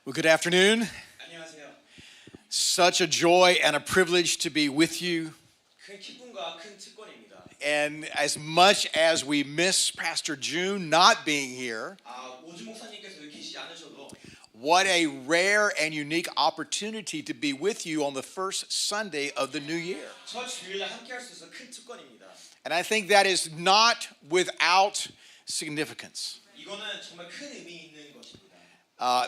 Well, good afternoon. 안녕하세요. Such a joy and a privilege to be with you. 큰 기쁨과 큰 특권입니다. And as much as we miss Pastor June not being here, 오주 목사님께서 여기 계시지 않으셔도 what a rare and unique opportunity to be with you on the first Sunday of the new year. 첫 주일날 함께할 수 있어서 큰 특권입니다. And I think that is not without significance. 이거는 정말 큰 의미 있는 것입니다.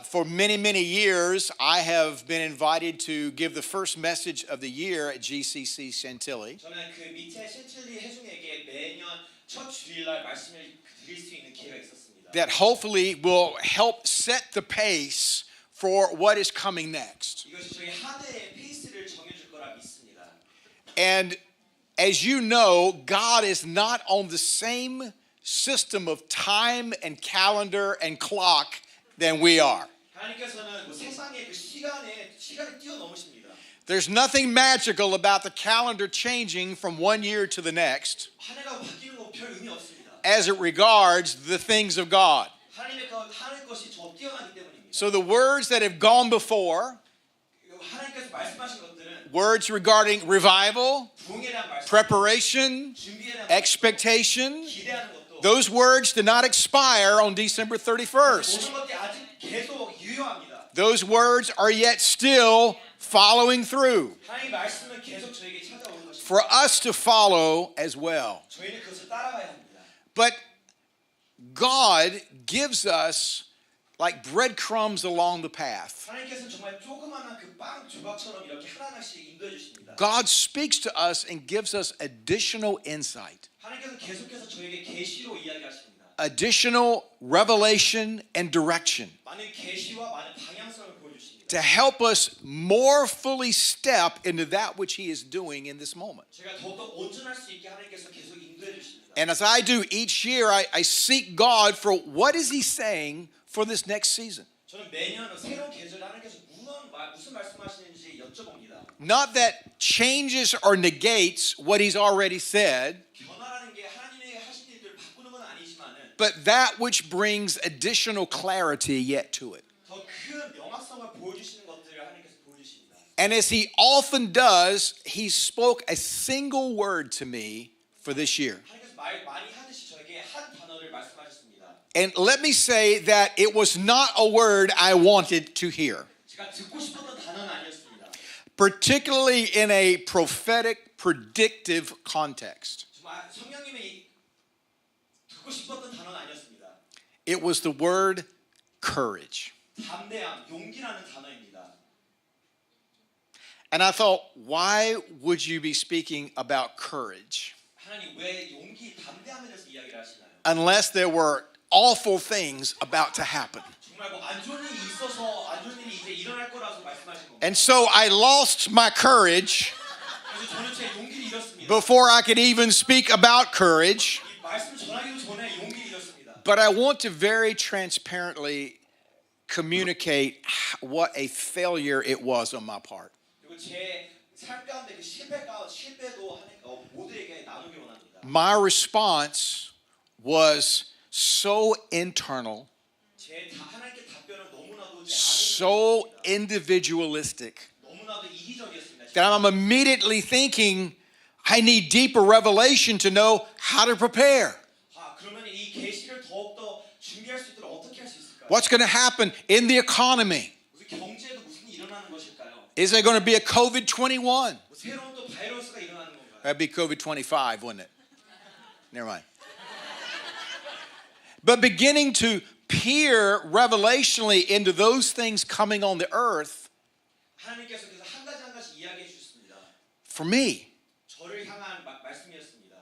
For many, many years, I have been invited to give the first message of the year at GCC Chantilly. 저는 그 밑에 신칠리 해중에게 매년 첫 주일날 말씀을 드릴 수 있는 기회가 있었습니다. That hopefully will help set the pace for what is coming next. 이것이 저희 하대의 페이스를 정해줄 거라 믿습니다. And as you know, God is not on the same system of time and calendar and clock than we are. 하나님께서는 세상의 그 시간을 뛰어넘으십니다. There's nothing magical about the calendar changing from one year to the next 한 해가 바뀌는 거 별 의미 없습니다. as it regards the things of God. 하나님의 하는 것이 저 뛰어나기 때문입니다. So the words that have gone before, 하나님께서 말씀하신 것들은 words regarding revival, 부흥에 대한 말씀, preparation, 준비에 대한 expectation, 기대하는 것도 those words did not expire on December 31st. 모든 것들이 아직 계속 유효합니다. Those words are yet still following through 하나님의 말씀은 계속 저에게 찾아오는 것입니다. for us to follow as well. 저희는 그것을 따라가야 합니다. But God gives us like breadcrumbs along the path. 하나님께서는 정말 조그마한 그 빵 조각처럼 이렇게 하나씩 인도해 주십니다. God speaks to us and gives us additional insight, 하나님께서 계속해서 저에게 계시로 이야기하십니다. additional revelation and direction 많은 계시와 많은 방향성을 보여주십니다. to help us more fully step into that which He is doing in this moment. 제가 더욱더 온전할 수 있게 하나님께서 계속 인도해 주십니다. And as I do each year, I seek God for what is He saying for this next season. 저는 매년 새로운 계절에 하나님께서 무슨 말씀하시는지 여쭤봅니다. Not that changes or negates what He's already said, 변화라는 게 하나님의 하신 일들을 바꾸는 건 아니지만은 but that which brings additional clarity yet to it. 더 큰 명확성을 보여주시는 것들을 하나님께서 보여주십니다. And as He often does, He spoke a single word to me for this year. 하나님께서 많이 하듯이 저에게 한 단어를 말씀하셨습니다. And let me say that it was not a word I wanted to hear, 제가 듣고 싶었던 단어는 아니었습니다. particularly in a prophetic, predictive context. 정말 성령님이 듣고 싶었던 단어는 아니었습니다. It was the word courage. 담대함, 용기라는 단어입니다. And I thought, why would you be speaking about courage 하나님 왜 용기, 담대함에 대해서 이야기를 하시나요? unless there were awful things about to happen? 정말 안 좋은 일이 있어서 안 좋은 일이 이제 일어날 거라서 말씀하신 겁니다. And so I lost my courage 그래서 저는 제 용기를 잃었습니다. before I could even speak about courage. 이 말씀 전하기도 전에 용기를 잃었습니다. But I want to very transparently communicate what a failure it was on my part. 그리고 제 삶 가운데 그 실패도 모두에게 나누기 원합니다. My response was so internal, 하나님께 답변은 너무나도 so individualistic, 너무나도 이기적이었습니다. that I'm immediately thinking, I need deeper revelation to know how to prepare. 그러면 이 계시를 더욱더 준비할 수 있도록 어떻게 할 수 있을까요? What's going to happen in the economy? 무슨 경제에도 무슨 일이 일어나는 것일까요? Is there going to be a COVID-21? 새로운 또 바이러스가 일어나는 건가요? That'd be COVID-25, wouldn't it? Never mind. But beginning to peer revelationally into those things coming on the earth, 하나님께서 그래서 한 가지 이야기해 주셨습니다. for me, 저를 향한 말씀이었습니다.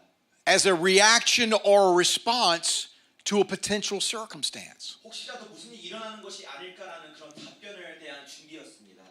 as a reaction or a response to a potential circumstance. 혹시라도 무슨 일이 일어나는 것이 아닐까라는 그런 답변을 대한 준비였습니다.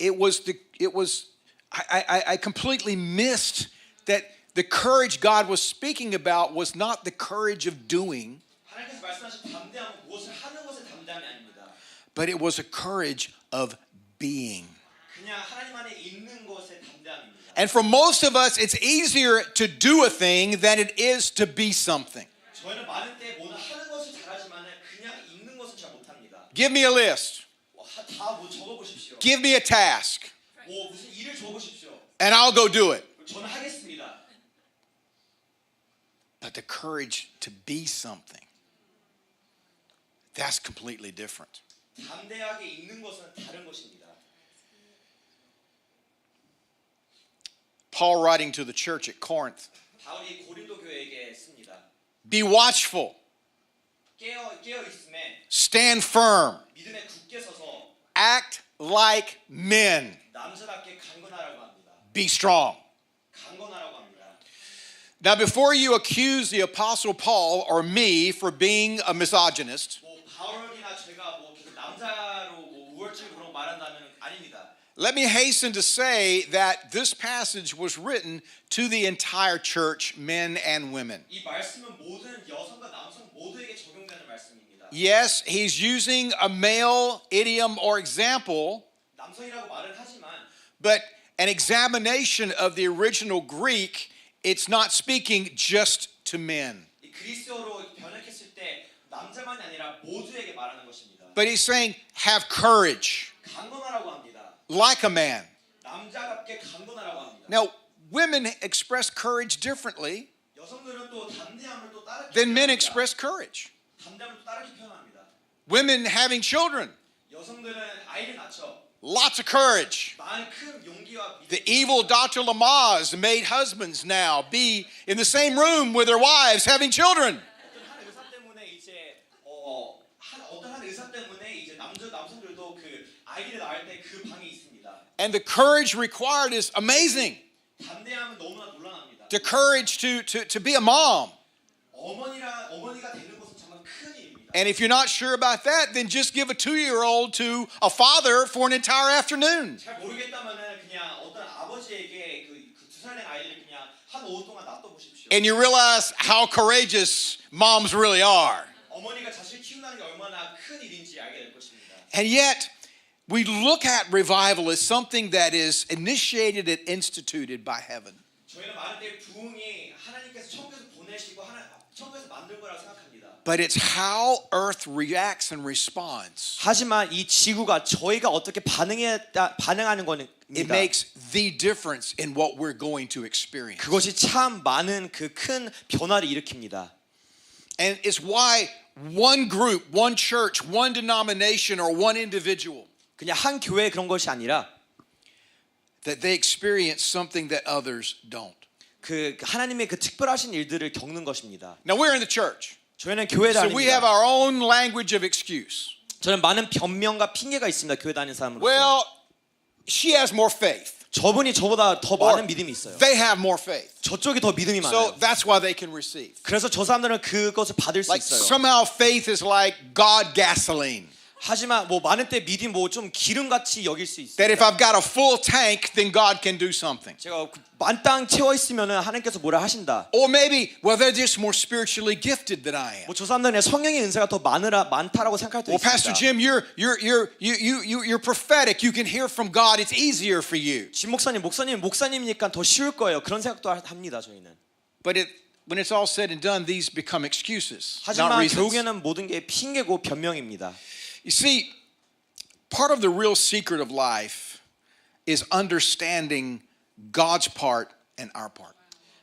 I completely missed that the courage God was speaking about was not the courage of doing, 하나님께서 말씀하신 담대함은 무엇을 하는 것의 담대함이 아닙니다. but it was a courage of being. 그냥 하나님 안에 있는 것의 담대함입니다. And for most of us, it's easier to do a thing than it is to be something. 저희는 많은 때 뭐는 하는 것을 잘하지만 그냥 있는 것은 잘 못합니다. Give me a list. 다 뭐 적어 보십시오. Give me a task, 뭐 무슨 일을 줘 보십시오. and I'll go do it. 저는 하겠습니다. But the courage to be something, that's completely different. 담대하게 있는 것은 다른 것입니다. Paul writing to the church at Corinth, 바울이 고린도 교회에게 씁니다. be watchful, 깨어 있음에 stand firm, 믿음에 굳게 서서 act like men, 남자답게 강건하라고 합니다. be strong. 강건하라고 합니다. Now, before you accuse the Apostle Paul or me for being a misogynist, 뭐 바울이나 제가 뭐 계속 남자로 뭐 우월적으로 말한다면 아닙니다. let me hasten to say that this passage was written to the entire church, men and women. 이 말씀은 모든 여성과 남성 모두에게 적용되는 말씀입니다. Yes, he's using a male idiom or example, 남성이라고 말은 하지만 but an examination of the original Greek, it's not speaking just to men. 이 그리스어로 번역했을 때 남자만이 아니라 모두에게 말하는 것입니다. But he's saying, have courage, 강건하라고 합니다. like a man. 남자답게 강건하라고 합니다. Now, women express courage differently 여성들은 또 담대함을 또 다르게 than men 표현합니다. express courage. 담대함을 또 다르게 표현합니다. Women having children, 여성들은 아이를 낳죠. lots of courage. 많은 큰 용기와 믿음. The evil Dr. Lamaze made husbands now be in the same room with their wives having children. 어떤 한 의사 때문에 이제 어떤 한 의사 때문에 이제 남성들도 그 아이를 낳을 때 그 방에 있습니다. And the courage required is amazing. 담대함은 너무나 놀라납니다. The courage to be a mom. 어머니가 되는 것은 정말 큰 일입니다. And if you're not sure about that, then just give a 2-year-old to a father for an entire afternoon. 잘 모르겠다면은 그냥 어떤 아버지에게 그 2살 된 아이를 그냥 한 오후 동안 놔둬 보십시오. And you realize how courageous moms really are. 어머니가 자식을 키운다는 게 얼마나 큰 일인지 알게 될 것입니다. And yet, we look at revival as something that is initiated and instituted by heaven. 저희는 많은 때 부흥이 하나님께서 천국에서 보내시고 천국에서 만들 거라고 생각합니다. But it's how earth reacts and responds. 하지만 이 지구가 저희가 어떻게 반응하는 It 겁니다. makes the difference in what we're going to experience. 그것이 참 많은 그 큰 변화를 일으킵니다. And it's why one group, one church, one denomination, or one individual, 그냥 한 교회 그런 것이 아니라 that they experience something that others don't. 그 하나님의 그 특별하신 일들을 겪는 것입니다. Now we're in the church, 저희는 교회 so we have 다닙니다. our own language of excuse. 저는 많은 변명과 핑계가 있습니다. 교회 다니는 사람으로서. Well, she has more faith. 저분이 저보다 더 Or 많은 믿음이 있어요. they have more faith. 저쪽이 더 믿음이 So 많아요. that's why they can receive. 그래서 저 사람들은 그것을 받을 수 Like 있어요. somehow faith is like God gasoline. 하지만 뭐 많은 때 믿음 뭐 좀 기름같이 여길 수 있어요. That if I've got a full tank, then God can do something. 제가 만땅 채워 있으면은 하나님께서 뭐라 하신다. Or maybe, well, they're just more spiritually gifted than I am. 뭐 저 사람들은 성령의 은사가 더 많다라고 생각할 때 Well, Pastor 있습니다. Jim, you're prophetic. You can hear from God. It's easier for you. 진 목사님이니까 더 쉬울 거예요. 그런 생각도 합니다. 저희는. But when it's all said and done, these become excuses, not 하지만 reasons. 결국에는 모든 게 핑계고 변명입니다. You see, part of the real secret of life is understanding God's part and our part.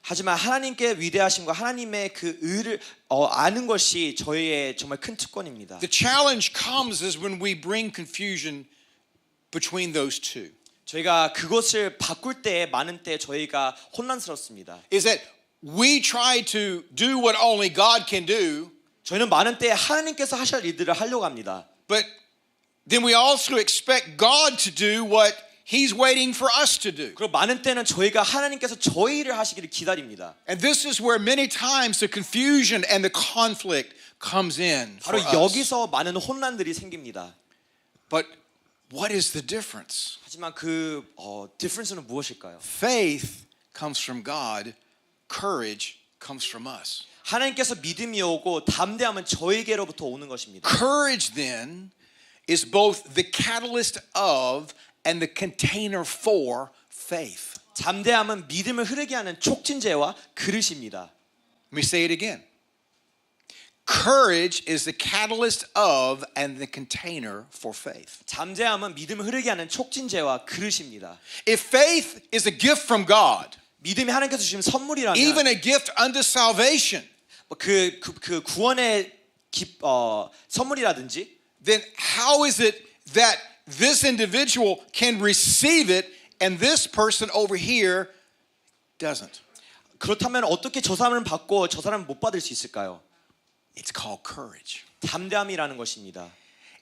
하지만 하나님께 위대하심과 하나님의 그 의를 아는 것이 저희의 정말 큰 특권입니다. The challenge comes is when we bring confusion between those two. 저희가 그것을 바꿀 때 많은 때 저희가 혼란스럽습니다. Is that we try to do what only God can do, 저희는 많은 때 하나님께서 하실 일들을 하려고 합니다. but then we also expect God to do what He's waiting for us to do. 그리고 많은 때는 저희가 하나님께서 저희 일을 하시기를 기다립니다. And this is where many times the confusion and the conflict comes in for 바로 us. 여기서 많은 혼란들이 생깁니다. But what is the difference? 하지만 그 difference는 무엇일까요? Faith comes from God, courage comes from us. 하나님께서 믿음이 오고 담대함은 저에게로부터 오는 것입니다. Courage then is both the catalyst of and the container for faith. 담대함은 믿음을 흐르게 하는 촉진제와 그릇입니다. Let me say it again. Courage is the catalyst of and the container for faith. 잠잠함은 믿음을 흐르게 하는 촉진제와 그릇입니다. If faith is a gift from God, 믿음이 하나님께서 주신 선물이라면 even a gift unto salvation, 그 구원의 선물이라든지 then how is it that this individual can receive it and this person over here doesn't? 그렇다면 어떻게 저 사람은 받고 저 사람은 못 받을 수 있을까요? It's called courage. 담대함이라는 것입니다.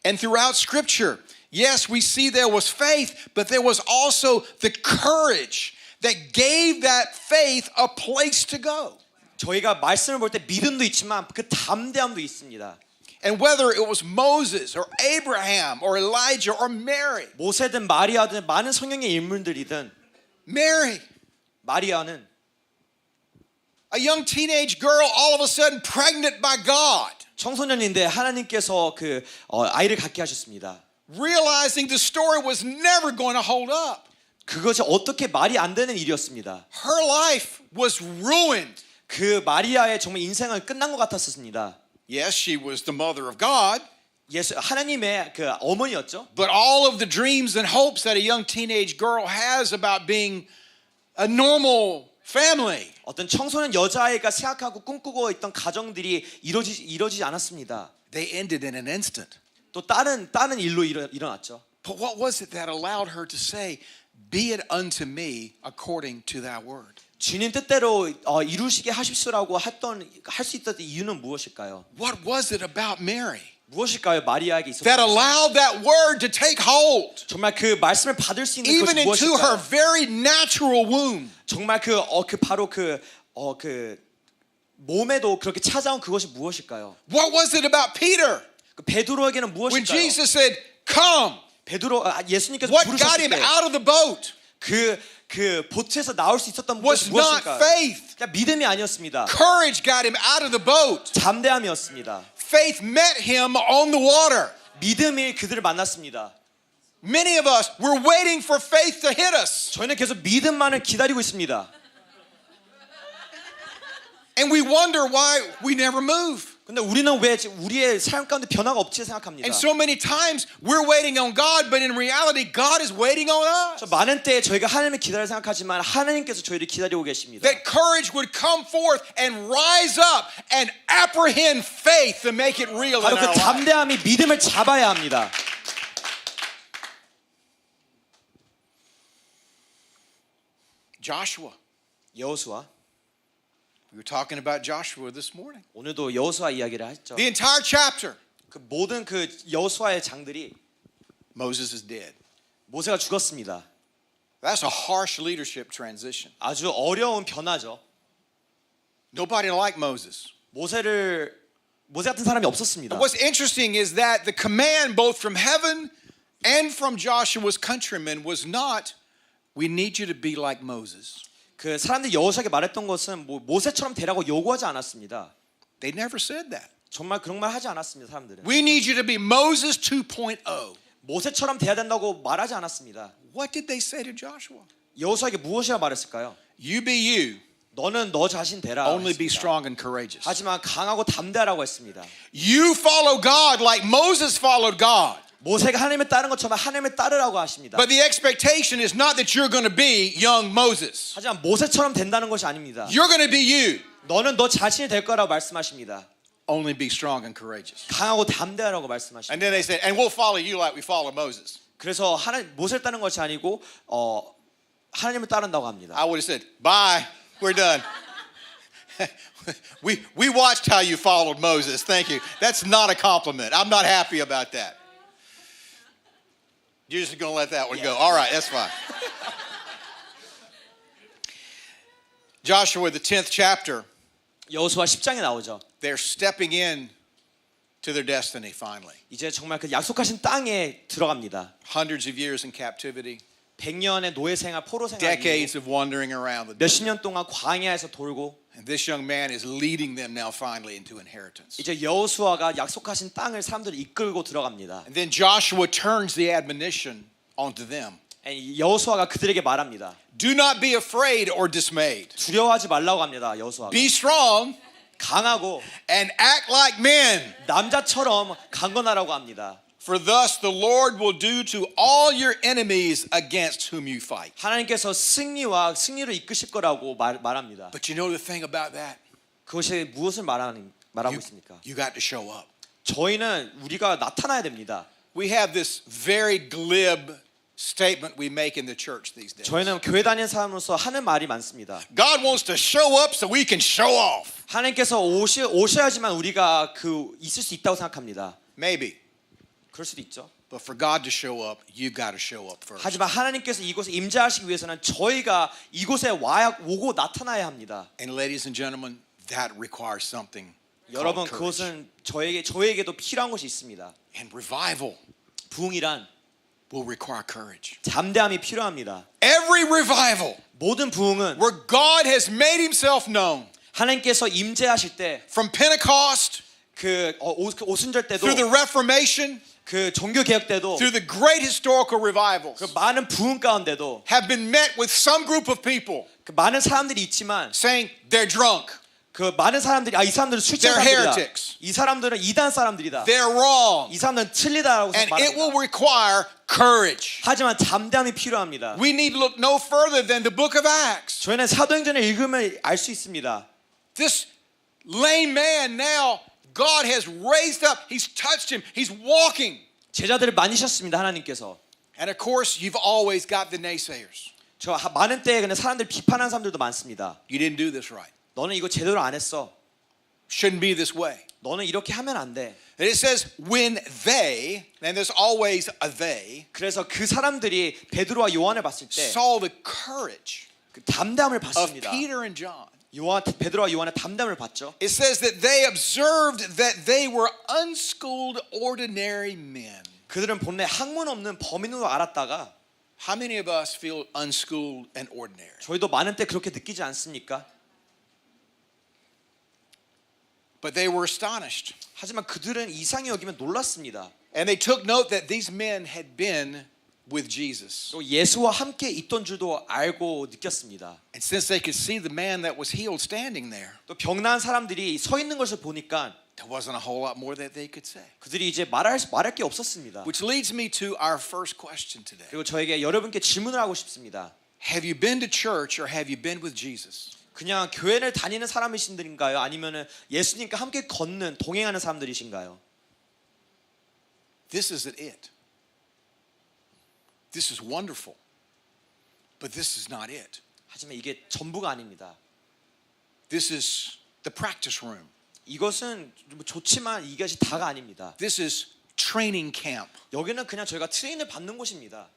And throughout Scripture, yes, we see there was faith, but there was also the courage that gave that faith a place to go. 저희가 말씀을 볼 때 믿음도 있지만 그 담대함도 있습니다. And whether it was Moses or Abraham or Elijah or Mary, 모세든 마리아든 많은 성경의 인물들이든 Mary, 마리아는 a young teenage girl, all of a sudden pregnant by God, 청소년인데 하나님께서 아이를 갖게 하셨습니다. realizing the story was never going to hold up. 그것이 어떻게 말이 안 되는 일이었습니다. Her life was ruined. 그 마리아의 정말 인생은 끝난 것 같았습니다. Yes, she was the mother of God, 예수 하나님의 그 어머니였죠. but all of the dreams and hopes that a young teenage girl has about being a normal family, 어떤 청소년 여자아이가 생각하고 꿈꾸고 있던 가정들이 이루어지지 않았습니다. they ended in an instant. 또 다른 일로 일어났죠. But what was it that allowed her to say, "Be it unto me according to thy word"? 주님 뜻대로 이루시게 하십시오라고 할 수 있었던 이유는 무엇일까요? What was it about Mary 무엇일까요? 마리아에게 that 있었던 allowed that word to take hold 정말 그 말씀을 받을 수 있는 even 것이 into her 무엇일까요? very natural womb? 정말 바로 그 몸에도 그렇게 찾아온 그것이 무엇일까요? What was it about Peter 그 베드로에게는 when 무엇일까요? Jesus said, "Come"? 예수님께서 What got 부르셨을 him 때 out of the boat 그 보트에서 나올 수 있었던 was 것이 not 무엇일까요? faith. 그냥 믿음이 아니었습니다. Courage got him out of the boat. 담대함이었습니다. Faith met him on the water. 믿음이 그들을 만났습니다. Many of us, we're waiting for faith to hit us. 저희는 계속 믿음만을 기다리고 있습니다. And we wonder why we never move. 근데 우리는 왜 우리의 삶 가운데 변화가 없지 생각합니다. And so many times we're waiting on God, but in reality, God is waiting on us. 많은 때에 저희가 하나님을 기다려 생각하지만 하나님께서 저희를 기다리고 계십니다. That courage would come forth and rise up and apprehend faith to make it real in 바로 our 그 life. 담대함이 믿음을 잡아야 합니다. Joshua. 여호수아. We were talking about Joshua this morning. 오늘도 여호수아 이야기를 했죠. The entire chapter. 그 모든 그 여호수아의 장들이 Moses is dead. 모세가 죽었습니다. That's a harsh leadership transition. 아주 어려운 변화죠. Nobody liked Moses. 모세 같은 사람이 없었습니다. What's interesting is that the command both from heaven and from Joshua's countrymen was not, "We need you to be like Moses." 그 사람들이 여호수아에게 말했던 것은 모세처럼 되라고 요구하지 않았습니다. They never said that. 정말 그런 말 하지 않았습니다. 사람들은. We need you to be Moses 2.0. 모세처럼 돼야 된다고 말하지 않았습니다. What did they say to Joshua? 여호수아에게 무엇이라 말했을까요? You be you. 너는 너 자신 되라. Only be 했습니다. strong and courageous. 하지만 강하고 담대하라고 했습니다. You follow God like Moses followed God. 모세가 하나님을 따른 것처럼 하나님을 따르라고 하십니다. But the expectation is not that you're going to be young Moses. 하지만 모세처럼 된다는 것이 아닙니다. You're going to be you. 너는 너 자신이 될 거라고 말씀하십니다. Only be strong and courageous. 강하고 담대하라고 말씀하십니다. And then they said, "And we'll follow you like we follow Moses." 그래서 모세를 따르는 것이 아니고 하나님을 따른다고 합니다. I would have said, "Bye. We're done." we watched how you followed Moses. Thank you. That's not a compliment. I'm not happy about that. You're just going to let that one go. All right, that's fine. Joshua, the 10th chapter, 여호수아 10장에 나오죠. they're stepping in to their destiny finally. 이제 정말 그 약속하신 땅에 들어갑니다. Hundreds of years in captivity, 100년의 노예 생활, 포로 생활, decades of wandering around the 몇십 desert. 년 동안 광야에서 돌고 And this young man is leading them now finally into inheritance. 이제 여호수아가 약속하신 땅을 사람들을 이끌고 들어갑니다. And then Joshua turns the admonition onto them. 여호수아가 그들에게 말합니다. Do not be afraid or dismayed. 두려워하지 말라고 합니다. 여호수아가. Be strong 강하고 and act like men. 남자처럼 강건하라고 합니다. For thus the Lord will do to all your enemies against whom you fight. 하나님께서 승리를 이끄실 거라고 말합니다. But you know the thing about that? 그것이 무엇을 말하고 있습니까? You got to show up. 저희는 우리가 나타나야 됩니다. We have this very glib statement we make in the church these days. 저희는 교회 다니는 사람으로서 하는 말이 많습니다. God wants to show up so we can show off. 하나님께서 오셔야지만 우리가 있을 수 있다고 생각합니다. Maybe. 그럴 수도 있죠. But for God to show up, you got to show up first. 하지만 하나님께서 이곳에 임재하시기 위해서는 저희가 이곳에 오고 나타나야 합니다. And ladies and gentlemen, that requires something 여러분 called courage. 그것은 저에게도 필요한 것이 있습니다. And revival 부흥이란 will require courage. 담대함이 필요합니다. Every revival 모든 부흥은 where God has made himself known, 하나님께서 임재하실 때 from Pentecost 오순절 때도 through the Reformation, 종교 개혁 때도 through the great historical revivals, 많은 부흥 가운데도 have been met with some group of people 많은 사람들이 있지만 saying they're drunk, 많은 사람들이 이 사람들은 술 취한 They're 사람들이다. heretics. 이 사람들은 이단 사람들이다. they're wrong, 이 사람들은 틀리다라고 and it will 말합니다. require courage. 하지만 담대함이 필요합니다. We need to look no further than the book of Acts. 저희는 사도행전을 읽으면 알 수 있습니다. This lame man now, God has raised up, he's touched him, he's walking. 제자들을 만지셨습니다. 하나님께서. And of course, you've always got the naysayers. 저 많은 때에 그냥 사람들 비판하는 사람들도 많습니다. You didn't do this right. 너는 이거 제대로 안 했어. Shouldn't be this way. 너는 이렇게 하면 안 돼. And it says when they, and there's always a they, 그래서 그 사람들이 베드로와 요한을 봤을 때 saw the courage 담대함을 of 봤습니다. Peter and John. 베드로와 요한의 담대함을 봤죠. It says that they observed that they were unschooled ordinary men. 그들은 본래 학문 없는 범인으로 알았다가 How many of us feel unschooled and ordinary? 저희도 많은 때 그렇게 느끼지 않습니까? But they were astonished. 하지만 그들은 이상히 여기면 놀랐습니다. And they took note that these men had been with Jesus. 또 예수와 함께 있던 줄도 알고 느꼈습니다. And since they could see the man that was healed standing there, 또 병나은 사람들이 서 있는 것을 보니까 there wasn't a whole lot more that they could say. 그들이 이제 말할 게 없었습니다. Which leads me to our first question today. 그리고 저에게 여러분께 질문을 하고 싶습니다. Have you been to church or have you been with Jesus? 그냥 교회를 다니는 사람이신들인가요? 아니면은 예수님과 함께 걷는 동행하는 사람들이신가요? This isn't it. This is wonderful. But this is not it. 하지만 이게 전부가 아닙니다. This is the practice room. 이것은 좋지만 이것이 다가 아닙니다. This is training camp. 여기는 그냥 저희가 트레이닝을 받는 곳입니다.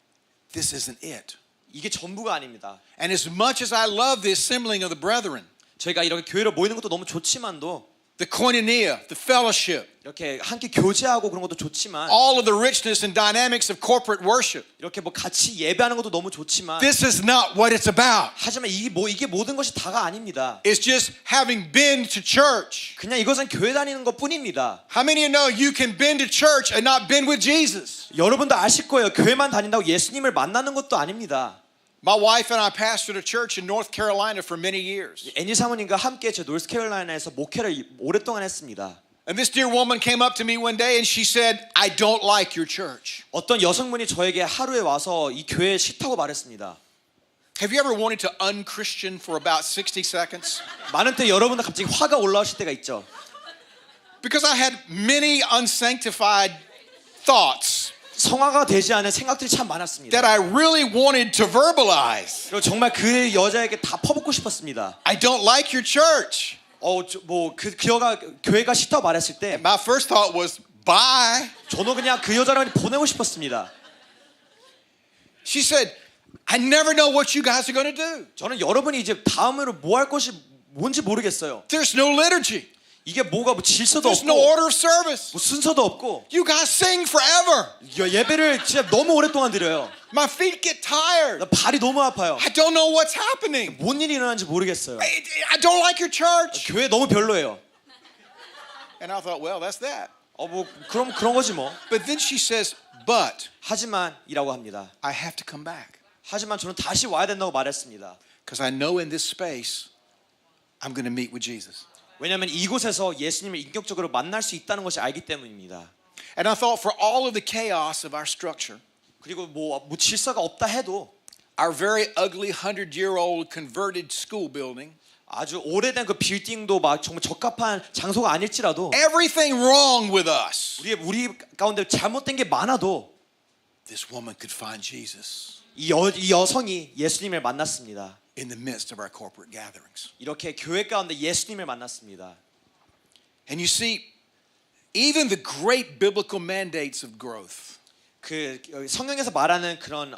This isn't it. 이게 전부가 아닙니다. And as much as I love the assembling of the brethren, 저희가 이렇게 교회로 모이는 것도 너무 좋지만도 the koinonia, the fellowship, 이렇게 함께 교제하고 그런 것도 좋지만 all of the richness and dynamics of corporate worship, 이렇게 같이 예배하는 것도 너무 좋지만 this is not what it's about. 하지만 이게 모든 것이 다가 아닙니다. It's just having been to church. 그냥 이것은 교회 다니는 것뿐입니다. How many of you know you can been to church and not been with Jesus? 여러분도 아실 거예요. 교회만 다닌다고 예수님을 만나는 것도 아닙니다. My wife and I pastored a church in North Carolina for many years. 애니 사모님과 함께 저 노스캐롤라이나에서 목회를 오랫동안 했습니다. And this dear woman came up to me one day and she said, I don't like your church. 어떤 여성분이 저에게 하루에 와서 이 교회 싫다고 말했습니다. Have you ever wanted to unchristian for about 60 seconds? 많은 때 여러분들 갑자기 화가 올라오실 때가 있죠. Because I had many unsanctified thoughts 성화가 되지 않은 생각들이 참 많았습니다. that I really wanted to verbalize. 그리고 정말 그 여자에게 다 퍼붓고 싶었습니다. I don't like your church. 그녀가 교회가 싫다고 말했을 때 My first thought was, bye. 저도 그냥 그 여자를 보내고 싶었습니다. She said, I never know what you guys are going to do. 저는 여러분이 이제 다음으로 뭐 할 것이 뭔지 모르겠어요. There's no liturgy. 이게 뭐가 질서도 There's no 없고 order of service. 순서도 없고 You guys sing forever. 예배를 진짜 너무 오랫동안 드려요. My feet get tired. 나 발이 너무 아파요. I don't know what's happening. 뭔 일이 일어나는지 모르겠어요. I don't like your church. 교회 너무 별로예요. And I thought, well, that's that. 그럼 그런 거지 뭐. But then she says, but 하지만이라고 합니다. I have to come back. 하지만 저는 다시 와야 된다고 말했습니다. Because I know in this space, I'm going to meet with Jesus. 왜냐하면 이곳에서 예수님을 인격적으로 만날 수 있다는 것이 알기 때문입니다. And I thought for all of the chaos of our structure, 그리고 뭐 질서가 없다 해도 our very ugly 100-year-old converted school building, 아주 오래된 그 빌딩도 막 정말 적합한 장소가 아닐지라도 everything wrong with us, 우리 가운데 잘못된 게 많아도 this woman could find Jesus 이 여성이 예수님을 만났습니다. in the midst of our corporate gatherings. 이렇게 교회 가운데 예수님을 만났습니다. And you see, even the great biblical mandates of growth, 그 성경에서 말하는 그런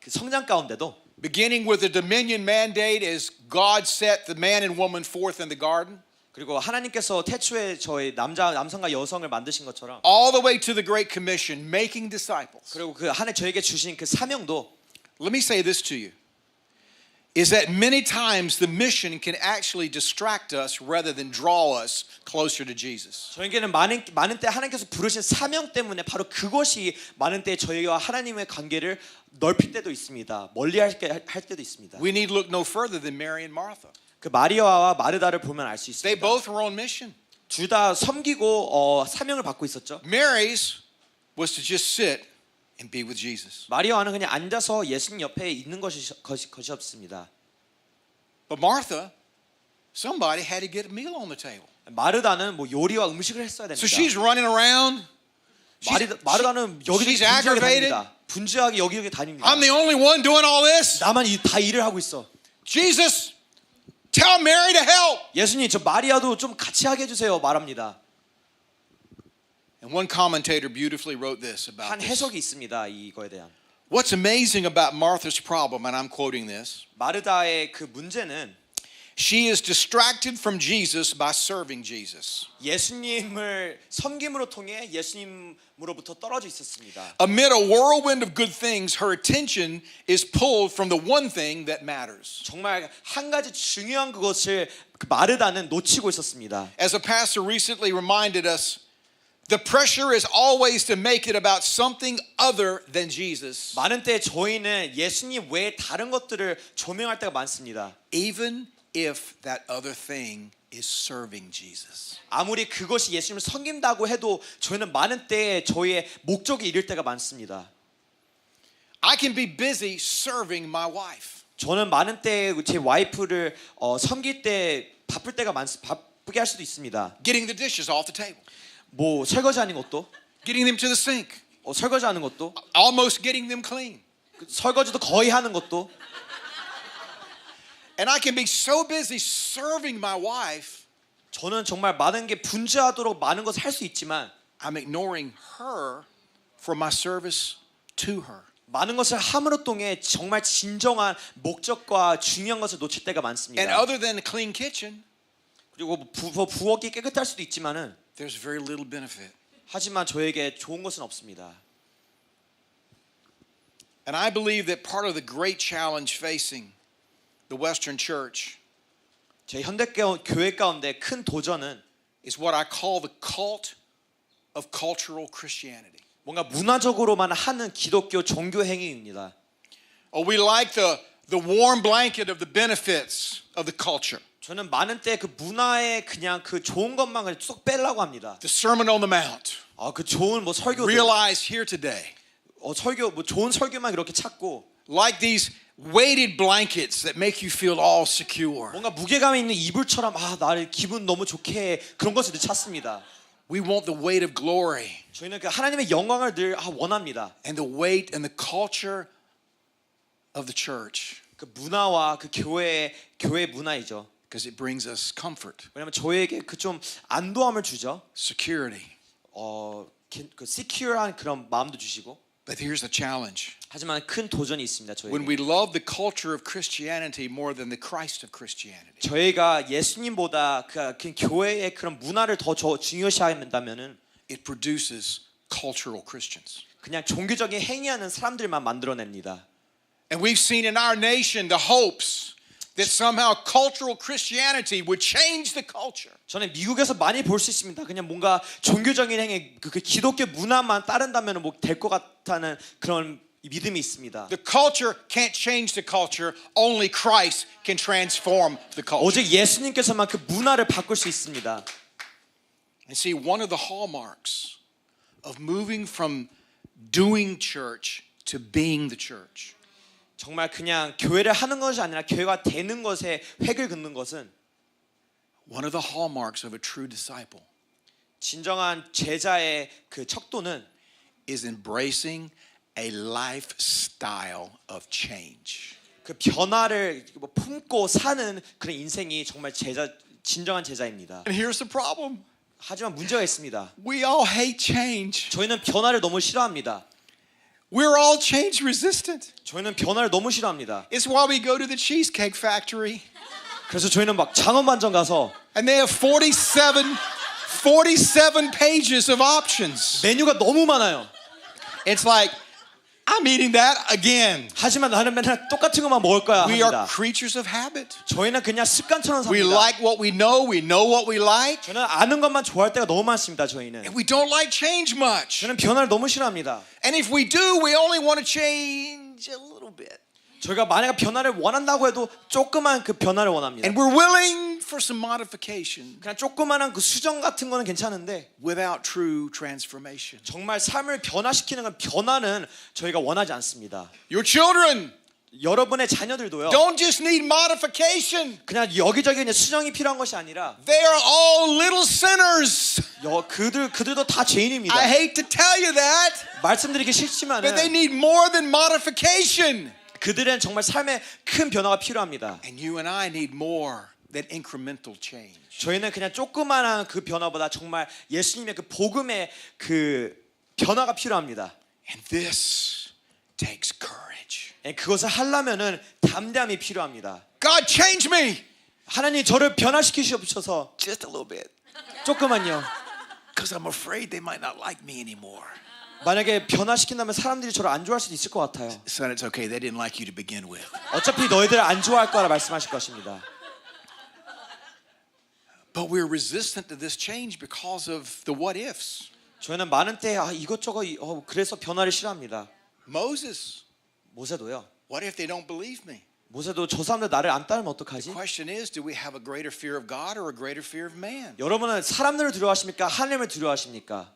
그 성장 가운데도 beginning with the dominion mandate as God set the man and woman forth in the garden, 그리고 하나님께서 태초에 저희 남성과 여성을 만드신 것처럼 all the way to the Great Commission, making disciples. 그리고 그 하나님 저에게 주신 그 사명도 Let me say this to you, is that many times the mission can actually distract us rather than draw us closer to Jesus. 저에게는 많은 때 하나님께서 부르신 사명 때문에 바로 그것이 많은 때 저희와 하나님의 관계를 넓힐 때도 있습니다. 멀리 할 때도 있습니다. We need look no further than Mary and Martha. 그 마리아와 마르다를 보면 알 수 They 있습니다. both were on mission. 둘 다 섬기고 사명을 받고 있었죠. Mary's was to just sit and be with Jesus. 마리아는 그냥 앉아서 예수님 옆에 있는 것이 없습니다. But Martha, somebody had to get a meal on the table. 마르다는 뭐 요리와 음식을 했어야 됩니다. So she's running around. 마르다는 여기저기 she's 분주하게 aggravated. 다닙니다. 분주하게 여기저기 다닙니다. I'm the only one doing all this. 나만 다 일을 하고 있어. Jesus, tell Mary to help. 예수님 저 마리아도 좀 같이 하게 해주세요 말합니다. And one commentator beautifully wrote this about 한 this. 해석이 있습니다. 이거에 대한. What's amazing about Martha's problem, and I'm quoting this, 마르다의 그 문제는 she is distracted from Jesus by serving Jesus. 예수님을 섬김으로 통해 예수님으로부터 떨어져 있었습니다. Amid a whirlwind of good things, her attention is pulled from the one thing that matters. 정말 한 가지 중요한 그것을 그 마르다는 놓치고 있었습니다. As a pastor recently reminded us, the pressure is always to make it about something other than Jesus, 많은 때 저희는 예수님 외에 다른 것들을 조명할 때가 많습니다. even if that other thing is serving Jesus. 아무리 그것이 예수님을 섬긴다고 해도 저희는 많은 때 저희의 목적에 이를 때가 많습니다. I can be busy serving my wife. 저는 많은 때 제 와이프를 섬길 때 바쁠 때가 바쁘게 할 수도 있습니다. Getting the dishes off the table, 뭐 설거지하는 것도 getting them to the sink, 설거지하는 것도 almost getting them clean. 설거지도 거의 하는 것도 And I can be so busy serving my wife, 저는 정말 많은 게 분주하도록 많은 것을 할 수 있지만 I'm ignoring her for my service to her. 많은 것을 함으로 통해 정말 진정한 목적과 중요한 것을 놓칠 때가 And 많습니다. other than a clean kitchen, 그리고 부엌이 깨끗할 수도 있지만은 there's very little benefit. 하지만 저에게 좋은 것은 없습니다. And I believe that part of the great challenge facing the Western church 제 현대 교회 가운데 큰 도전은 is what I call the cult of cultural Christianity. 뭔가 문화적으로만 하는 기독교 종교 행위입니다. Oh, we like the warm blanket of the benefits of the culture. 저는 많은 때 그 문화의 그냥 그 좋은 것만 그냥 쏙 빼려고 합니다. The Sermon on the Mount. 그 좋은 뭐 설교들, Realize here today. 설교 뭐 좋은 설교만 이렇게 찾고 Like these weighted blankets that make you feel all secure. 뭔가 무게감 있는 이불처럼 나를 기분 너무 좋게 해. 그런 것을 찾습니다. We want the weight of glory 저희는 그 하나님의 영광을 늘 원합니다. and the weight and the culture of the church 그 문화와 그 교회 문화이죠. because it brings us comfort, 왜냐하면 저에게 그 좀 안도함을 주죠. security. 그 secure한 그런 마음도 주시고. But here's the challenge. 하지만 큰 도전이 있습니다. When 저에게. we love the culture of Christianity more than the Christ of Christianity, 저희가 예수님보다 그 교회의 그런 문화를 더 중요시한다면은 it produces cultural Christians. 그냥 종교적인 행위하는 사람들만 만들어냅니다. And we've seen in our nation the hopes that somehow cultural Christianity would change the culture. 저는 미국에서 많이 볼 수 있습니다. 그냥 뭔가 종교적인 행위, 그 기독교 문화만 따른다면 뭐 될 것 같다는 그런 이 믿음이 있습니다. The culture can't change the culture. Only Christ can transform the culture. 오직 예수님께서만 그 문화를 바꿀 수 있습니다. And see, one of the hallmarks of moving from doing church to being the church 정말 그냥 교회를 하는 것이 아니라 교회가 되는 것에 획을 긋는 것은 one of the hallmarks of a true disciple 진정한 제자의 그 척도는 is embracing a lifestyle of change. 그 변화를 품고 사는 그런 인생이 정말 진정한 제자입니다. And here's the problem. 하지만 문제가 있습니다. We all hate change. 저희는 변화를 너무 싫어합니다. We're all change resistant. 저희는 변화를 너무 싫어합니다. It's why we go to the Cheesecake Factory 그래서 저희는 막 장엄반점 가서 and they have 47 pages of options. 메뉴가 너무 많아요. It's like, I'm eating that again. 하지만 나는 맨날 똑같은 것만 먹을 거야 We are 합니다. creatures of habit. 저희는 그냥 습관처럼 We 삽니다. like what we know what we like, 저는 아는 것만 좋아할 때가 너무 많습니다. 저희는 and we don't like change much. 저는 변화를 너무 싫어합니다. And if we do, we only want to change a little bit. 저희가 만약 변화를 원한다고 해도 조그만 그 변화를 원합니다. And we're willing for some modification 그냥 조그만한 그 수정 같은 거는 괜찮은데 without true transformation. 정말 삶을 변화시키는 건 변화는 저희가 원하지 않습니다. Your children 여러분의 자녀들도요. don't just need modification. 그냥 여기저기 그냥 수정이 필요한 것이 아니라 They are all little sinners. 그들도 다 죄인입니다. I hate to tell you that, 말씀드리기 but they 싫지만은 need more than modification. 그들은 정말 삶에 큰 변화가 필요합니다. And you and I need more than incremental change. 저희는 그냥 조그만한 그 변화보다 정말 예수님의 그 복음의 그 변화가 필요합니다. And this takes courage. 그것을 하려면은 담대함이 필요합니다. God, change me. 하나님 저를 변화시키시옵소서. Just a little bit. 조금만요. Because I'm afraid they might not like me anymore. 만약에 변화시킨다면 사람들이 저를 안 좋아할 수도 있을 것 같아요. Son, it's okay. They didn't like you to begin with. 어차피 너희들 안 좋아할 거라 말씀하실 것입니다. But we're resistant to this change because of the what ifs. 저희는 많은 때 이것저것 그래서 변화를 싫어합니다. Moses, 모세도요. what if they don't believe me? 모세도 저 사람들 나를 안 따르면 어떡하지? The question is, do we have a greater fear of God or a greater fear of man? 여러분은 사람들을 두려워하십니까? 하나님을 두려워하십니까?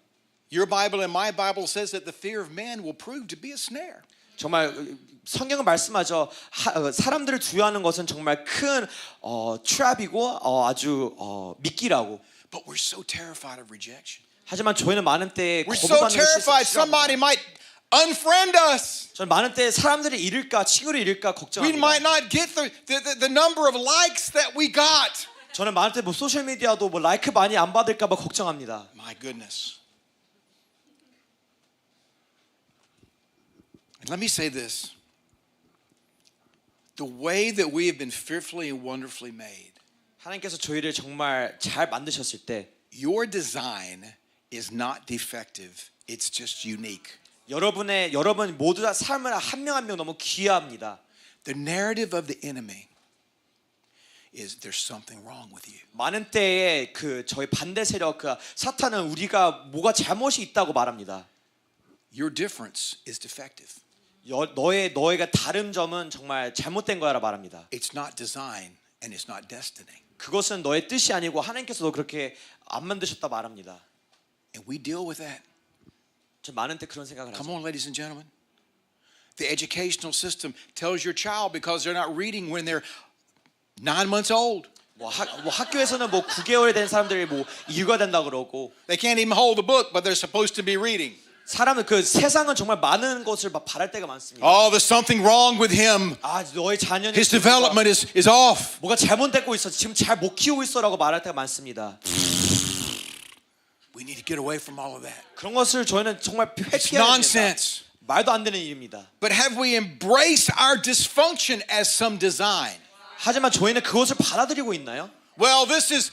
Your Bible and my Bible says that the fear of man will prove to be a snare. 정말 성경은 말씀하죠. 사람들을 두려워하는 것은 정말 큰 트랩이고 아주 미끼라고. But we're so terrified of rejection. 하지만 저희는 많은 때 We're so 거부받는 terrified 것이 somebody might unfriend us. 저는 많은 때 사람들이 잃을까 친구를 잃을까 We 걱정합니다. might not get the number of likes that we got. 저는 많은 때 뭐 소셜 미디어도 뭐 라이크 많이 안 받을까 봐 걱정합니다. My goodness. And let me say this. The way that we have been fearfully and wonderfully made, 하나님께서 저희를 정말 잘 만드셨을 때 your design is not defective. It's just unique. 여러분 모두 다 삶을 한 명 한 명 너무 귀합니다. The narrative of the enemy is there's something wrong with you. 많은 때에 그 저희 반대 세력 그 사탄은 우리가 뭐가 잘못이 있다고 말합니다. Your difference is defective. 너희가 다른 점은 정말 잘못된 거야라 말합니다. It's not design and it's not destiny. 그것은 너의 뜻이 아니고 하나님께서도 그렇게 안 만드셨다 말합니다. And we deal with that. 저 많은 때 그런 생각을 Come 하죠. on, ladies and gentlemen. The educational system tells your child because they're not reading when they're 9 months old. 뭐 학교에서는 뭐 9개월 된 사람들이 뭐 이유가 된다 그러고 They can't even hold the book, but they're supposed to be reading. 사람은 그 세상은 정말 많은 것을 막 바랄 때가 많습니다. Oh, there's something wrong with him. 너의 자녀는 His development is off. 뭐가 잘못되고 있어. 지금 잘 못 키우고 있어라고 말할 때가 많습니다. We need to get away from all of that. 그런 것을 저희는 정말 It's 회피해야 됩니다. nonsense. 말도 안 되는 일입니다. But have we embraced our dysfunction as some design? 하지만 저희는 그것을 받아들이고 있나요? Well, this is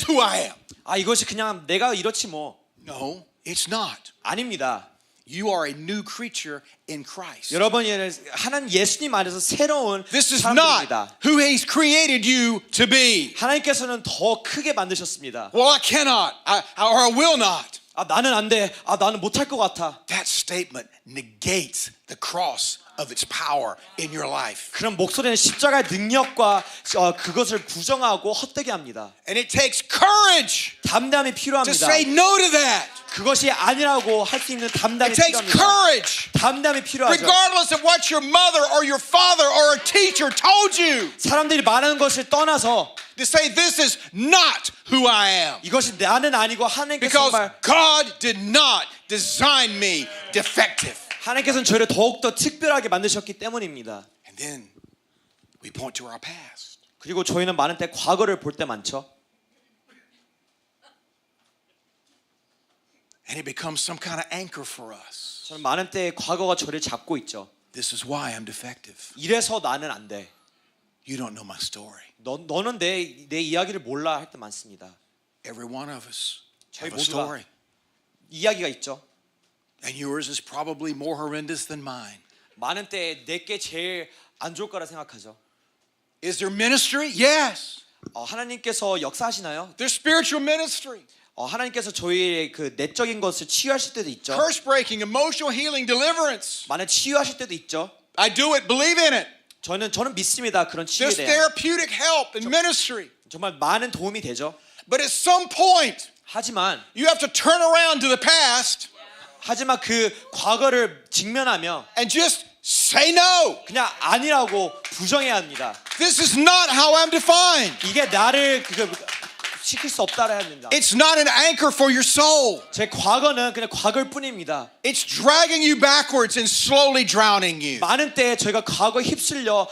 who I am. 이것이 그냥 내가 이렇지 뭐. No, it's not. 아닙니다. You are a new creature in Christ. 여러분이 하나님 예수님 안에서 새로운 This is not 사람들입니다. who He's created you to be. 하나님께서는 더 크게 만드셨습니다. Well, I cannot, or I will not. 아 나는 안 돼. 아 나는 못할 것 같아. That statement negates the cross of its power in your life. 그런 목소리는 십자가의 능력과 그것을 부정하고 헛되게 합니다. And it takes courage 담담이 to 필요합니다. say no to that. 그것이 아니라고 할 수 있는 담담이 It takes 필요합니다. courage, 담담이 필요하죠. regardless of what your mother or your father or a teacher told you, 사람들이 말하는 것을 떠나서 to say this is not who I am. 이것이 나는 아니고 하나님께서 Because 정말 God did not design me defective. 하나님께서는 저를 더욱더 특별하게 만드셨기 때문입니다. And then we point to our past. 그리고 저희는 많은 때 과거를 볼 때 많죠. And it becomes some kind of anchor for us. 저는 많은 때 과거가 저를 잡고 있죠. This is why I'm defective. 이래서 나는 안 돼. You don't know my story. 너는 내 이야기를 몰라 할 때 많습니다. Every one of us 저희 have a 모두가 story. 이야기가 있죠. And yours is probably more horrendous than mine. 많은 때 내게 제일 안 좋을 거라 생각하죠. Is there ministry? Yes. 하나님께서 역사하시나요? There's spiritual ministry. 하나님께서 저희의 그 내적인 것을 치유하실 때도 있죠. Curse breaking, emotional healing, deliverance. 많은 치유하실 때도 있죠. I do it, believe in it. 저는 믿습니다. 그런 치유에 There's 대한 therapeutic help and ministry. 정말 많은 도움이 되죠. But at some point, 하지만 you have to turn around to the past 그 과거를 직면하며 and just say no. 그냥 아니라고 부정해야 합니다. This is not how I'm defined. 이게 나를 시킬 수 없다라 합니다. It's not an anchor for your soul. 제 과거는 그냥 과거일 뿐입니다. It's dragging you backwards and slowly drowning you. 많은 때 저희가 과거에 휩쓸려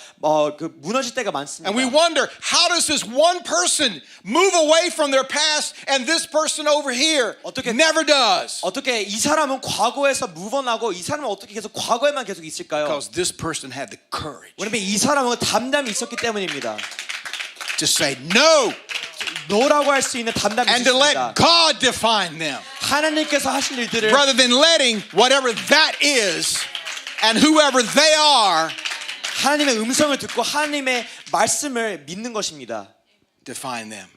무너질 때가 많습니다. And we wonder, how does this one person move away from their past and this person over here 어떻게- never does? 어떻게 이 사람은 과거에서 무번하고 이 사람은 어떻게 계속 과거에만 계속 있을까요? Because this person had the courage 왜냐면 이 사람은 담담이 있었기 때문입니다. to say no 노라고 할 수 있는 담담이 and to let 있습니다. God define them 하나님께서 하실 일들을 rather than letting whatever that is and whoever they are 하나님의 음성을 듣고 하나님의 말씀을 믿는 것입니다. define them.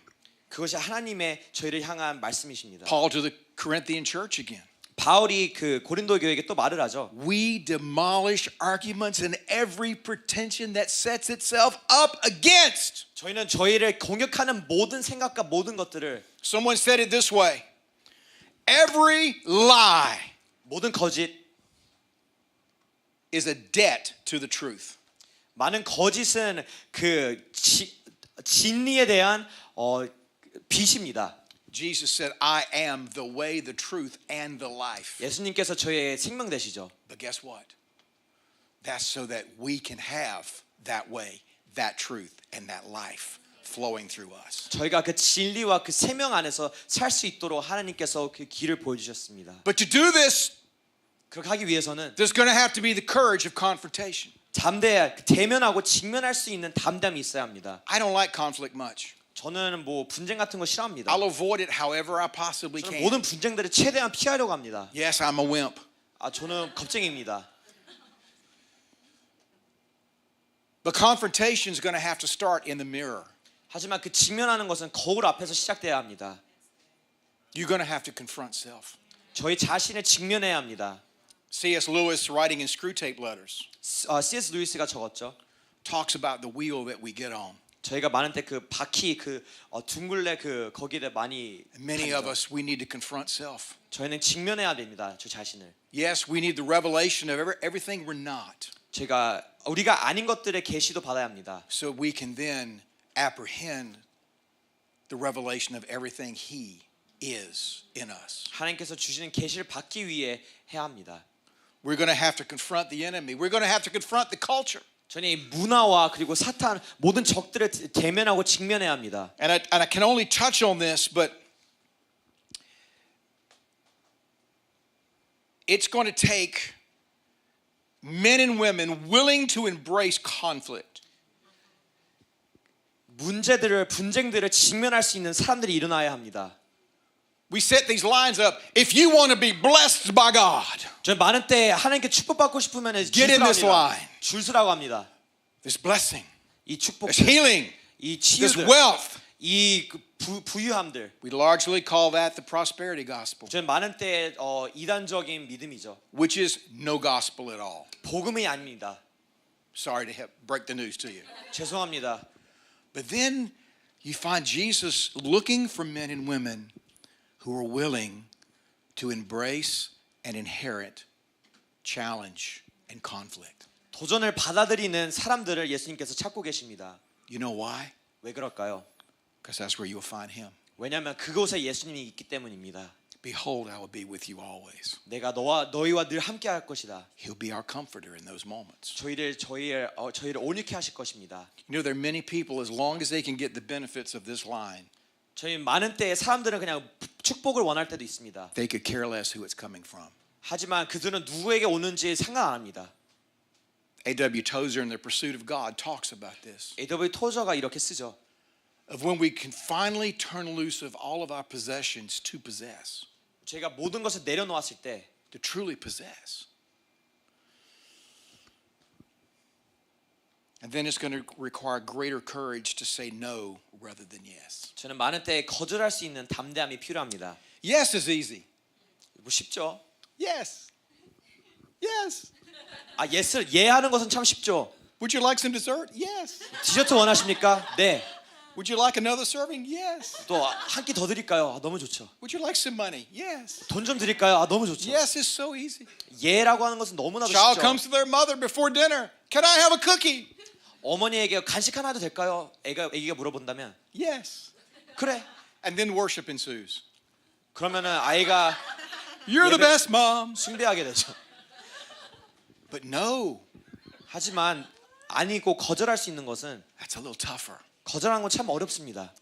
그것이 하나님의 저희를 향한 말씀이십니다. Paul to the Corinthian church again. 바울이 그 고린도 교회에게 또 말을 하죠. We demolish arguments and every pretension that sets itself up against. 저희는 저희를 공격하는 모든 생각과 모든 것들을 Someone said it this way. Every lie 모든 거짓, is a debt to the truth. 많은 거짓은 진리에 대한 빚입니다. Jesus said, I am the way, the truth, and the life. 예수님께서 저희의 생명 되시죠. But guess what? That's so that we can have that way, that truth, and that life flowing through us. 저희가 그 진리와 그 생명 안에서 살 수 있도록 하나님께서 그 길을 보여주셨습니다. But to do this, 그렇게 하기 위해서는 there's going to have to be the courage of confrontation. 대면하고 직면할 수 있는 담담이 있어야 합니다. I don't like conflict much. 저는 분쟁 같은 거 싫어합니다. I'll avoid it however I possibly 저는 can. 모든 분쟁들을 최대한 피하려고 합니다. Yes, I'm a wimp. 저는 겁쟁이입니다. But confrontation is going to have to start in the mirror. 하지만 그 직면하는 것은 거울 앞에서 시작돼야 합니다. You're going to have to confront self. 저희 자신을 직면해야 합니다. C.S. Lewis, writing in Screwtape Letters, C.S. 루이스가 적었죠. talks about the wheel that we get on. 저희가 많은 때 그 바퀴 둥글레 거기에 많이 Many 타죠. of us, we need to confront self. 저희는 직면해야 됩니다. 저 자신을. Yes, we need the revelation of everything we're not, 우리가 아닌 것들의 계시도 받아야 합니다. so we can then apprehend the revelation of everything He is in us. 하나님께서 주시는 계시를 받기 위해 해야 합니다. We're going to have to confront the enemy. We're going to have to confront the culture. 저는 이 문화와 그리고 사탄 모든 적들을 대면하고 직면해야 합니다. And I can only touch on this, but it's going to take men and women willing to embrace conflict. 분쟁들을 직면할 수 있는 사람들이 일어나야 합니다. We set these lines up. If you want to be blessed by God, 저는 많은 때 하나님께 축복받고 싶으면 Get in this line. 줄 서라고 합니다. there's blessing, 이 축복, there's healing, 이 there's 치유들, wealth. 이 부유함들. We largely call that the prosperity gospel, 저는 많은 때 이단적인 믿음이죠. which is no gospel at all. 복음이 아닙니다. Sorry to break the news to you. 죄송합니다. But then you find Jesus looking for men and women who are willing to embrace and inherit challenge and conflict. 도전을 받아들이는 사람들을 예수님께서 찾고 계십니다. You know why? 왜 그럴까요? Because that's where you'll find him. 왜냐하면 그곳에 예수님이 있기 때문입니다. Behold, I will be with you always. 내가 너희와 늘 함께할 것이다. He'll be our comforter in those moments. 저희를 온유케 하실 것입니다. You know, there are many people, as long as they can get the benefits of this line, 저희 많은 때에 사람들은 그냥 축복을 원할 때도 있습니다. they could care less who it's coming from. 하지만 그들은 누구에게 오는지 생각 안 합니다. A.W. Tozer in The Pursuit of God talks about this. A.W. 토저가 이렇게 쓰죠. Of when we can finally turn loose of all of our possessions to possess, 저희가 모든 것을 내려놓았을 때 to truly possess. And then it's going to require greater courage to say no rather than yes. 저는 많은 때에 거절할 수 있는 담대함이 필요합니다. Yes is easy. 뭐 쉽죠? Yes. Yes. 예스를 예하는 것은 참 쉽죠. Would you like some dessert? Yes. 디저트 원하십니까? 네. Would you like another serving? Yes. 또 한 끼 더 드릴까요? 너무 좋죠. Would you like some money? Yes. 돈 좀 드릴까요? 너무 좋죠. Yes is so easy. 예라고 하는 것은 너무나도 Child 쉽죠. comes to their mother before dinner. Can I have a cookie? 어머니에게 간식 하나 도 될까요? 애기가 물어본다면 Yes. 그래. And then worship ensues. 그러면은 아이가 You're the best mom. 숭배하게 되죠. But no, 하지만 아니고 거절할 수 있는 것은 that's a little tougher. 거절하는 건 참 어렵습니다.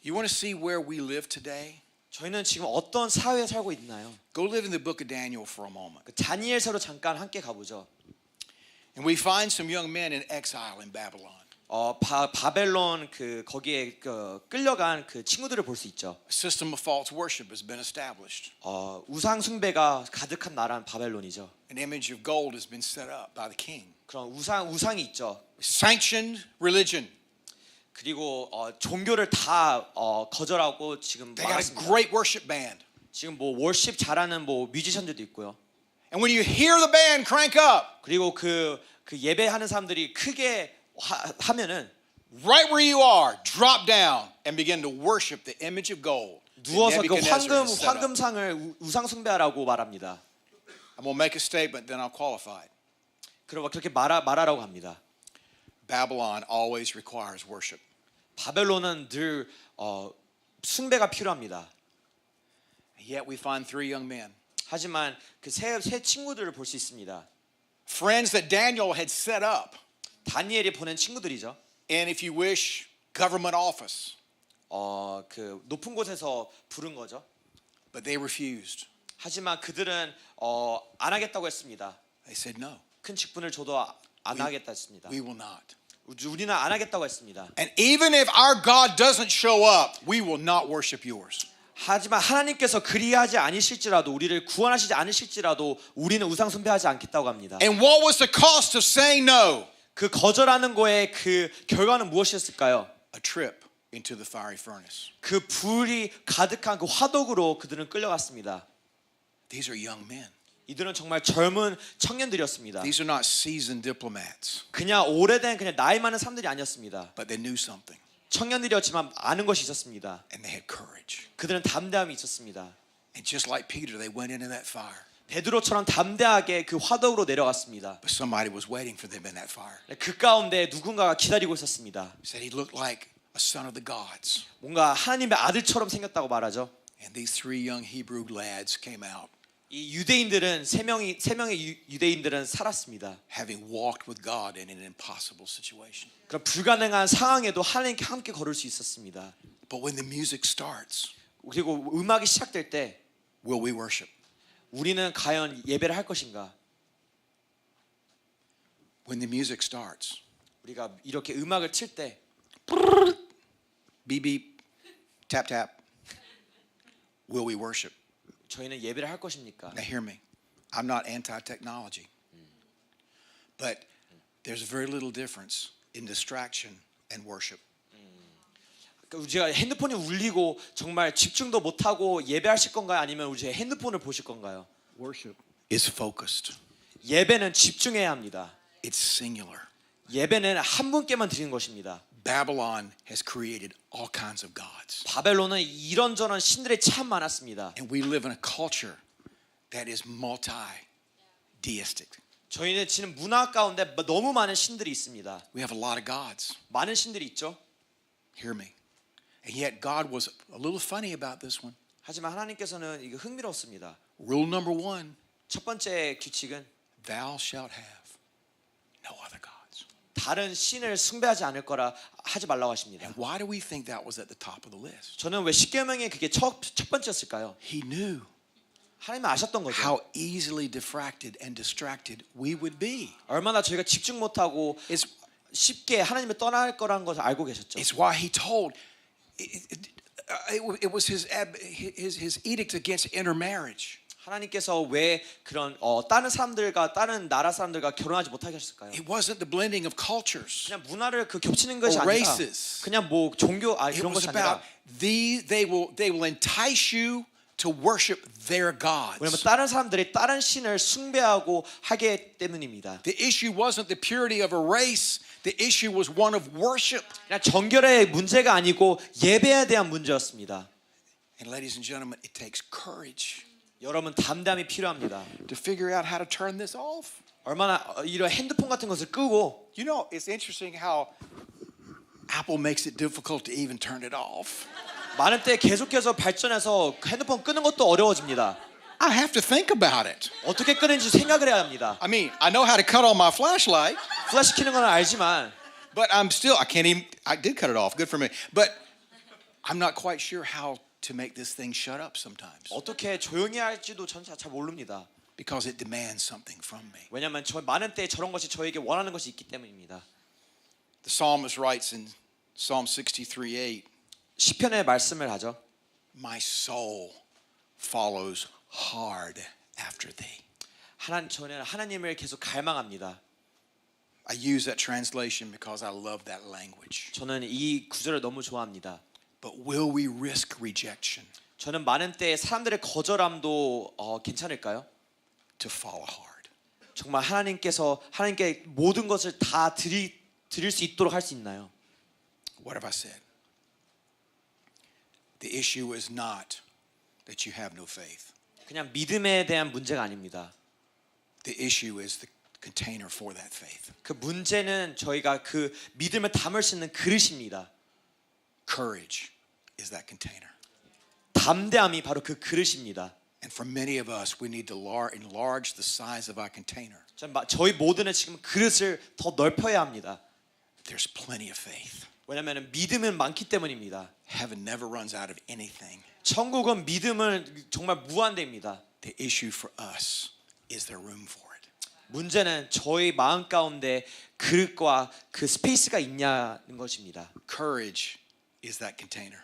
You want to see where we live today? 저희는 지금 어떤 사회에 살고 있나요? Go live in the book of Daniel for a moment. 다니엘서로 잠깐 함께 가보죠. And we find some young men in exile in Babylon. 바벨론 거기에 끌려간 그 친구들을 볼 수 있죠. A system of false worship has been established. 우상 숭배가 가득한 나라는 바벨론이죠. An image of gold has been set up by the king. 그런 우상이 있죠. Sanctioned religion. 그리고 종교를 다 거절하고 지금 They got a 말았습니다. great worship band. 지금 뭐 월십 잘하는 뭐 뮤지션들도 있고요. And when you hear the band crank up, 그리고 그 예배하는 사람들이 크게 하면은 right where you are, drop down and begin to worship the image of gold. that 누워서 그 Nebuchadnezzar has set up. 황금상을 우상 숭배하라고 말합니다. I'm going to make a statement, then I'll qualify it. 그리고 그렇게 말하라고 합니다. Babylon always requires worship. 바벨론은 늘 숭배가 필요합니다. Yet we find three young men, 하지만 그 세 친구들을 볼 수 있습니다. friends that Daniel had set up 다니엘이 보낸 친구들이죠. in, if you wish, government office. 그 높은 곳에서 부른 거죠. But they refused. 하지만 그들은 안 하겠다고 했습니다. They said, no, 큰 직분을 줘도 안 하겠다 했습니다. we will not. 우리는 안 하겠다고 했습니다. And even if our God doesn't show up, we will not worship yours. 하지만 하나님께서 그리하지 않으실지라도 우리를 구원하시지 않으실지라도 우리는 우상 숭배하지 않겠다고 합니다. And what was the cost of saying no? 그 거절하는 거의 그 결과는 무엇이었을까요? A trip into the fiery furnace. 그 불이 가득한 그 화덕으로 그들은 끌려갔습니다. These are young men. 이들은 정말 젊은 청년들이었습니다. These are not seasoned diplomats, 그냥 오래된 그냥 나이 많은 사람들이 아니었습니다. but they knew something 청년들이었지만 아는 것이 있었습니다. and they had courage. 그들은 담대함이 있었습니다. And just like Peter, they went into that fire. 베드로처럼 담대하게 그 화덕으로 내려갔습니다. But somebody was waiting for them in that fire. 그 가운데 누군가가 기다리고 있었습니다. Said he looked like a son of the gods. 뭔가 하나님의 아들처럼 생겼다고 말하죠. And these three young Hebrew lads came out, 이 유대인들은 세 명의 유대인들은 살았습니다. having walked with God in an impossible situation. 그럼 불가능한 상황에도 하나님께 함께 걸을 수 있었습니다. But when the music starts, 그리고 음악이 시작될 때 will we worship? 우리는 과연 예배를 할 것인가? When the music starts, 우리가 이렇게 음악을 칠 때 beep beep, tap tap, will we worship? 저희는 예배를 할 것입니까? Now hear me. I'm not anti-technology. But there's very little difference in distraction and worship. 그러니까 제가 핸드폰이 울리고 정말 집중도 못하고 예배하실 건가요? 아니면 우리 제 핸드폰을 보실 건가요? Worship is focused. 예배는 집중해야 합니다. It's singular. 예배는 한 분께만 드리는 것입니다. Babylon has created all kinds of gods. 바벨론은 이런저런 신들이 참 많았습니다. And we live in a culture that is multi-deistic. 저희는 지금 문화 가운데 너무 많은 신들이 있습니다. We have a lot of gods. 많은 신들이 있죠. Hear me. And yet God was a little funny about this one. 하지만 하나님께서는 이게 흥미롭습니다. Rule number 1, 첫 번째 규칙은 thou shalt have no other gods. 다른 신을 숭배하지 않을 거라 하지 말라고 하십니다. And why do we think that was at the top of the list? 저는 왜 십계명에 그게 첫 번째였을까요? He knew 하나님은 아셨던 거죠. how easily diffracted and distracted we would be. 얼마나 저희가 집중 못하고 It's, 쉽게 하나님을 떠날 거라는 것을 알고 계셨죠. it's why he told, it was his edict against intermarriage. 하나님께서 왜 그런 다른 사람들과 다른 나라 사람들과 결혼하지 못하게 하셨을까요? It wasn't the blending of cultures. 그냥 문화를 그 겹치는 것이 Or 아니라 races. 그냥 뭐 종교 It 그런 was 것이 아니라 about they will entice you to worship their 왜냐면 gods. 다른 사람들이 다른 신을 숭배하고 하기 때문입니다. The issue wasn't the purity of a race. The issue was one of worship. 그냥 정결의 문제가 아니고 예배에 대한 문제였습니다. And ladies and gentlemen, it takes courage 여러분 담담이 필요합니다. to figure out how to turn this off. 얼마나 이런 핸드폰 같은 것을 끄고 You know, it's interesting how Apple makes it difficult to even turn it off. 많은 때 계속해서 발전해서 핸드폰 끄는 것도 어려워집니다. I have to think about it. 어떻게 끄는지 생각을 해야 합니다. I mean, I know how to cut on my flashlight, 플래시 켜는 건 알지만 but I can't even, I did cut it off, good for me. But I'm not quite sure how to make this thing shut up sometimes 어떻게 조용히 할지도 전 잘 모릅니다. because it demands something from me. 왜냐하면 많은 때 저런 것이 저에게 원하는 것이 있기 때문입니다. The psalmist writes in Psalm 63:8, 시편의 말씀을 하죠. my soul follows hard after thee. 저는 하나님을 계속 갈망합니다. I use that translation because I love that language. 저는 이 구절을 너무 좋아합니다. But will we risk rejection 저는 많은 때 사람들의 거절함도 괜찮을까요? to follow hard? 정말 하나님께 모든 것을 다 드릴 수 있도록 할 수 있나요? What have I said? The issue is not that you have no faith. 그냥 믿음에 대한 문제가 아닙니다. The issue is the container for that faith. 그 문제는 저희가 그 믿음을 담을 수 있는 그릇입니다. Courage is that container. 담대함이 바로 그 그릇입니다. And for many of us, we need to enlarge the size of our container. 저희 모두는 지금 그릇을 더 넓혀야 합니다. There's plenty of faith. 왜냐하면 믿음은 많기 때문입니다. Heaven never runs out of anything. 천국은 믿음은 정말 무한대입니다. The issue for us is there room for it? 문제는 저희 마음 가운데 그릇과 그 스페이스가 있냐는 것입니다. Courage is that container.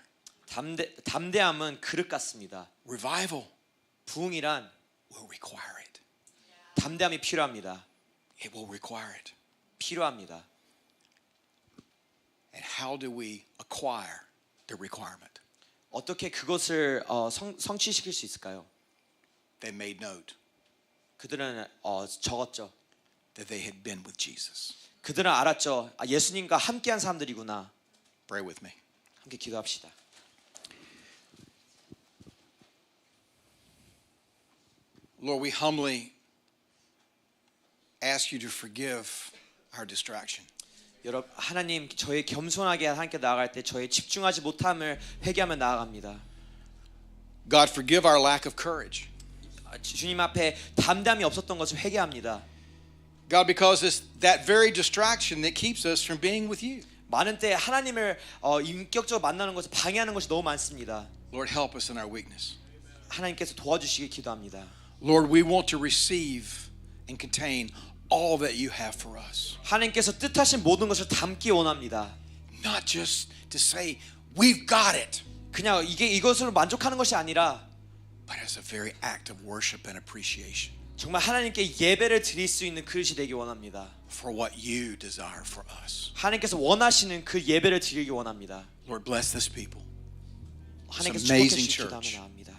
담대함은 그릇 같습니다. Revival 부흥이란 will require it. 담대함이 필요합니다. It will require it. 필요합니다. And how do we acquire the requirement? 어떻게 그것을 성취시킬 수 있을까요? They made note 그들은 적었죠. that they had been with Jesus. 그들은 알았죠. 예수님과 함께한 사람들이구나. Pray with me. 함께 기도합시다. Lord, we humbly ask you to forgive our distraction. 여러분 하나님 저희 겸손하게 하나님께 나아갈 때 저희 집중하지 못함을 회개하며 나아갑니다. God, forgive our lack of courage. 주님 앞에 담담이 없었던 것을 회개합니다. God, because it's that very distraction that keeps us from being with you. 많은 때 하나님을 인격적으로 만나는 것을 방해하는 것이 너무 많습니다. Lord, help us in our weakness. 하나님께서 도와주시길 기도합니다. Lord, we want to receive and contain all that you have for us. 하나님께서 뜻하신 모든 것을 담기 원합니다. Not just to say, we've got it, 그냥 이것으로 만족하는 것이 아니라 but as a very act of worship and appreciation 정말 하나님께 예배를 드릴 수 있는 그릇이 되기 원합니다. for what you desire for us. 하나님께서 원하시는 그 예배를 드리기 원합니다. Lord, bless this people. 하나님께서 amazing 축복해 주시기도 하며 church. 나옵니다.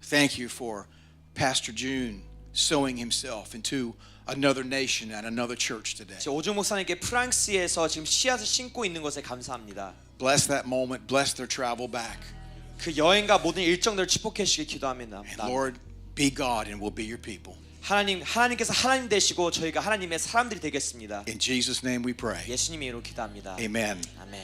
Thank you for Pastor June sowing himself into another nation and another church today. 지금 오중 목사님께 프랑스에서 지금 씨앗을 심고 있는 것에 감사합니다. Bless that moment. Bless their travel back. 그 여행과 모든 일정들을 축복해 주시길 기도합니다. And Lord, be God and we'll be your people. 하나님께서 하나님 되시고 저희가 하나님의 사람들이 되겠습니다. In Jesus' name we pray. 예수님의 이름으로 기도합니다. Amen. 아멘.